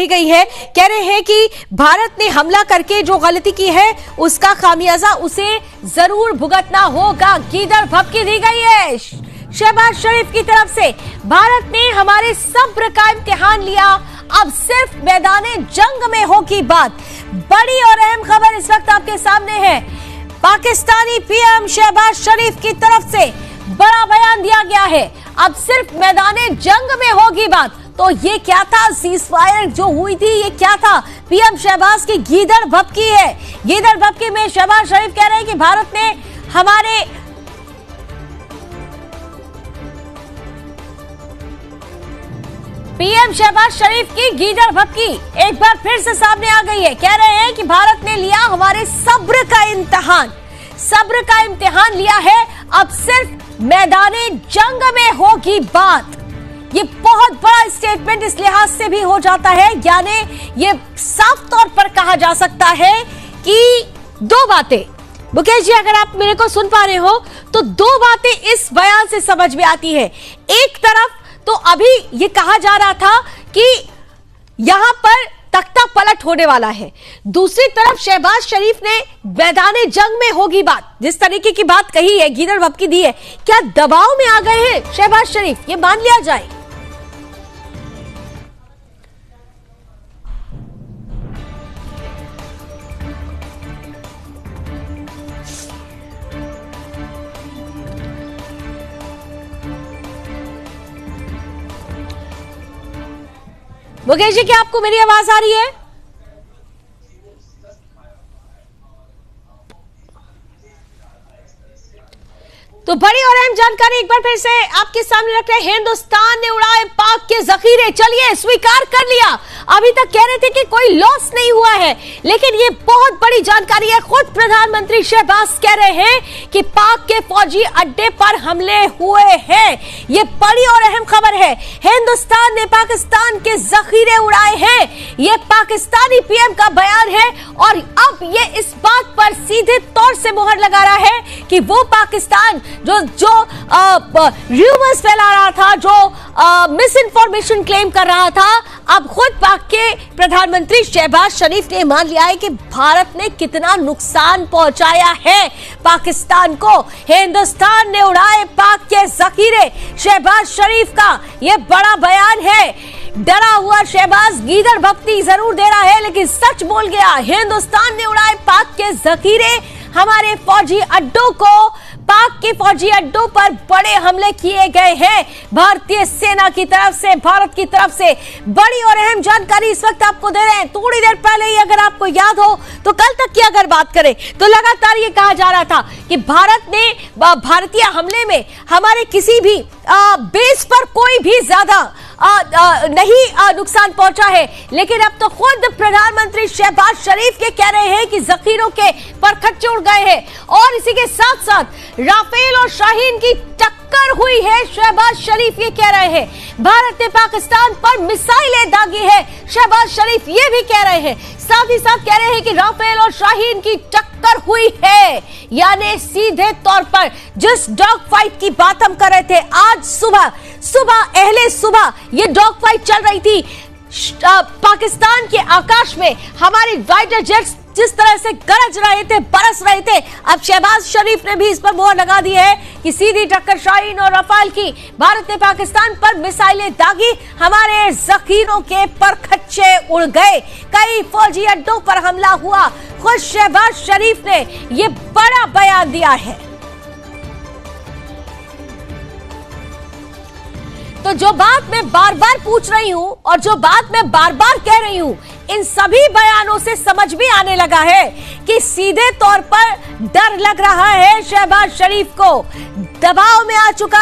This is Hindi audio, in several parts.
कही गई है। कह रहे हैं कि भारत ने हमला करके जो गलती की है उसका खामियाजा उसे जरूर भुगतना होगा। गीदड़ भभकी दी गई है शहबाज शरीफ की तरफ से। भारत ने हमारे सब्र का इम्तिहान लिया, अब सिर्फ मैदाने जंग में होगी बात। बड़ी और अहम खबर इस वक्त आपके सामने है। पाकिस्तानी पीएम शहबाज शरीफ की तरफ से बड़ा बयान दिया गया है, अब सिर्फ मैदाने जंग में होगी बात। तो ये क्या था, सीजफायर जो हुई थी ये क्या था? पीएम शहबाज की गीदड़ भभकी है। गीदड़ भभकी में शहबाज शरीफ कह रहे हैं कि भारत ने हमारे पीएम शहबाज शरीफ की गीदड़ भभकी एक बार फिर से सामने आ गई है। कह रहे हैं कि भारत ने लिया हमारे सब्र का इम्तिहान लिया है, अब सिर्फ मैदाने जंग में होगी बात। ये बहुत बड़ा स्टेटमेंट इस लिहाज से भी हो जाता है, यानी ये साफ तौर पर कहा जा सकता है कि दो बातें, मुकेश जी अगर आप मेरे को सुन पा रहे हो तो दो बातें इस बयान से समझ में आती है। एक तरफ तो अभी ये कहा जा रहा था कि यहां पर तख्ता पलट होने वाला है, दूसरी तरफ शहबाज शरीफ ने मैदाने जंग में होगी बात, जिस तरीके की बात कही है, गीदड़ भभकी दी है, क्या दबाव में आ गए हैं शहबाज शरीफ? ये मान लिया जाए। मुकेश जी क्या आपको मेरी आवाज आ रही है? तो बड़ी और अहम जानकारी एक बार फिर से आपके सामने रख रहे हैं। हिंदुस्तान ने उड़ाए पाक के जखीरे, चलिए स्वीकार कर लिया। अभी तक कह रहे थे कि कोई लॉस नहीं हुआ है, लेकिन ये बहुत बड़ी जानकारी है। खुद प्रधानमंत्री शहबाज कह रहे हैं कि पाक के फौजी अड्डे पर हमले हुए हैं। ये बड़ी और अहम खबर है। हिंदुस्तान ने पाकिस्तान के जखीरे उड़ाए हैं, ये पाकिस्तानी पीएम का बयान है। और अब ये इस बात पर सीधे तौर से मुहर लगा रहा है कि वो पाकिस्तान जो र्यूमर्स फैला रहा था, जो मिस इन्फॉर्मेशन क्लेम कर रहा था, अब खुद पाक के प्रधानमंत्री शहबाज शरीफ ने मान लिया है कि भारत ने कितना नुकसान पहुंचाया है पाकिस्तान को। हिंदुस्तान ने उड़ाए पाक के जखीरे, शहबाज शरीफ का यह बड़ा बयान है। डरा हुआ शहबाज गीदड़ भभकी जरूर दे रहा है, लेकिन सच बोल गया। हिंदुस्तान ने उड़ाए पाक के जखीरे, हमारे फौजी अड्डों को, पाक के फौजी अड्डों पर बड़े हमले किए गए हैं भारतीय सेना की तरफ से, भारत की तरफ से। बड़ी और अहम जानकारी इस वक्त आपको दे रहे हैं। थोड़ी देर पहले ही अगर आपको याद हो तो कल तक की अगर बात करें तो लगातार ये कहा जा रहा था कि भारत ने भारतीय हमले में हमारे किसी भी बेस पर कोई भी ज्यादा नहीं नुकसान पहुंचा है। लेकिन अब तो खुद प्रधानमंत्री शहबाज शरीफ के कह रहे हैं कि जखीरों के परखच्चे उड़ गए हैं। और इसी के साथ साथ राफेल और शाहीन की टक्कर हुई है, शहबाज शरीफ ये कह रहे हैं। भारत ने पाकिस्तान पर मिसाइलें दागी है, शहबाज शरीफ ये भी कह रहे हैं। साथ ही साथ कह रहे हैं कि राफेल और शाहीन की टक्कर हुई है, यानी सीधे तौर पर जिस डॉग फाइट की बात हम कर रहे थे, आज सुबह अहले सुबह ये डॉग फाइट चल रही थी पाकिस्तान के आकाश में। हमारे फाइटर जेट्स जिस तरह से गरज रहे थे, बरस रहे थे, अब शहबाज शरीफ ने भी इस पर मोहर लगा दी है कि सीधी टक्कर शाहीन और रफाल की। भारत ने पाकिस्तान पर मिसाइलें दागी, हमारे जखीरों के परखच्चे उड़ गए, कई फौजी अड्डों पर हमला हुआ। खुद शहबाज शरीफ ने यह बड़ा बयान दिया है। तो जो बात मैं बार बार पूछ रही हूं और जो बात मैं बार बार कह रही हूं, इन सभी बयानों से समझ भी आने लगा है कि सीधे तौर पर डर लग रहा है शहबाज शरीफ को। दबाव में आ चुके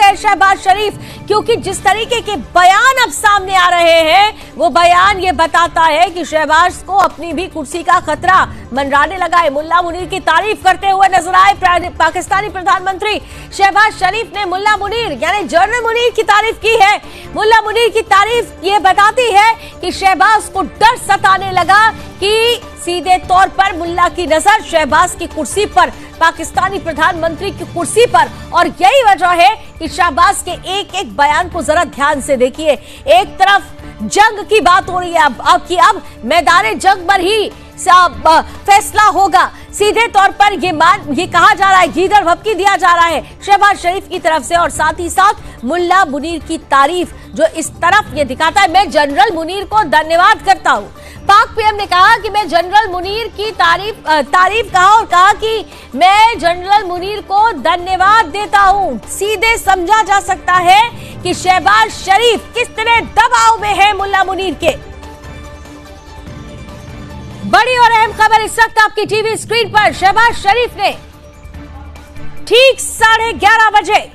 हैं शहबाज शरीफ, क्योंकि जिस तरीके के बयान अब सामने आ रहे हैं वो बयान ये बताता है कि शहबाज को अपनी भी कुर्सी का खतरा मंडराने लगा है। मुल्ला मुनीर की तारीफ करते हुए नजर आए पाकिस्तानी प्रधानमंत्री शहबाज शरीफ ने। मुल्ला मुनीर यानी जनरल मुनीर की तारीफ की है। मुल्ला मुनीर की तारीफ ये बताती है कि शहबाज को डर सताने लगा कि सीधे तौर पर मुल्ला की नजर शहबाज की कुर्सी पर, पाकिस्तानी प्रधानमंत्री की कुर्सी पर, और यही वजह है कि शहबाज के एक एक बयान को जरा ध्यान से देखिए। एक तरफ जंग की बात हो रही है अब मैदान जंग पर ही फैसला होगा। सीधे तौर पर ये कहा जा रहा है, गीदड़ भपकी दिया जा रहा है शहबाज शरीफ की तरफ से, और साथ ही साथ मुल्ला मुनीर की तारीफ जो इस तरफ ये दिखाता है। मैं जनरल मुनीर को धन्यवाद करता हूँ। पाक पीएम ने कहा कि मैं जनरल मुनीर की तारीफ कहा और कहा कि मैं जनरल मुनीर को धन्यवाद देता हूँ। सीधे समझा जा सकता है कि शहबाज शरीफ किस तरह दबाव में है मुल्ला मुनीर के। बड़ी और अहम खबर इस वक्त आपकी टीवी स्क्रीन पर। शहबाज शरीफ ने ठीक 11:30 बजे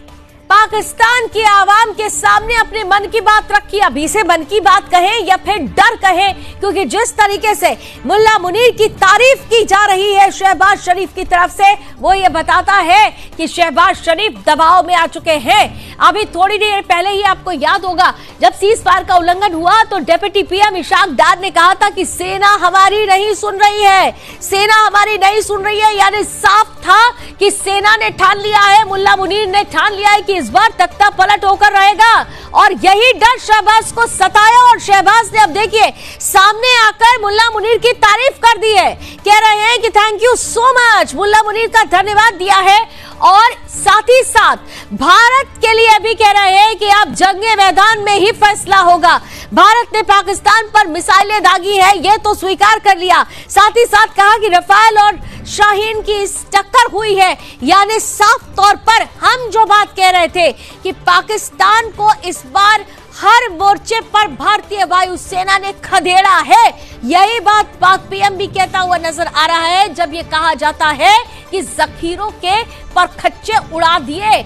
पाकिस्तान की आवाम के सामने अपने मन की बात रखी। अब इसे मन की बात कहें या फिर डर कहें, क्योंकि जिस तरीके से मुल्ला मुनीर की तारीफ की जा रही है शहबाज शरीफ की तरफ से, वो ये बताता है कि शहबाज शरीफ दबाव में आ चुके हैं। अभी थोड़ी देर पहले ही आपको याद होगा जब सीज फायर का उल्लंघन हुआ तो डिप्टी पीएम इशाक डार ने कहा था कि सेना हमारी नहीं सुन रही है, सेना हमारी नहीं सुन रही है। यानी साफ था कि सेना ने ठान लिया है, मुल्ला मुनीर ने ठान लिया है कि इस बार तख्ता पलट होकर रहेगा, और यही डर शहबाज को सताया। और शहबाज ने अब देखिए सामने आकर मुल्ला मुनीर की तारीफ कर दी है, कह रहे हैं कि थैंक यू सो मच, मुल्ला मुनीर का धन्यवाद दिया है। और साथ ही साथ भारत के लिए भी कह रहे हैं कि अब जंगे मैदान में ही फैसला होगा। भारत ने पाकिस्तान पर मिसाइलें दागी है, यह तो स्वीकार कर लिया। साथ ही साथ कहा कि रफाल और शाहीन की टक्कर हुई है। यानी साफ तौर पर हम जो बात कह रहे थे कि पाकिस्तान को इस बार हर मोर्चे पर भारतीय वायुसेना ने खदेड़ा है, यही बात पाक पीएम भी कहता हुआ नजर आ रहा है जब ये कहा जाता है कि जखीरों के परखच्चे उड़ा दिए।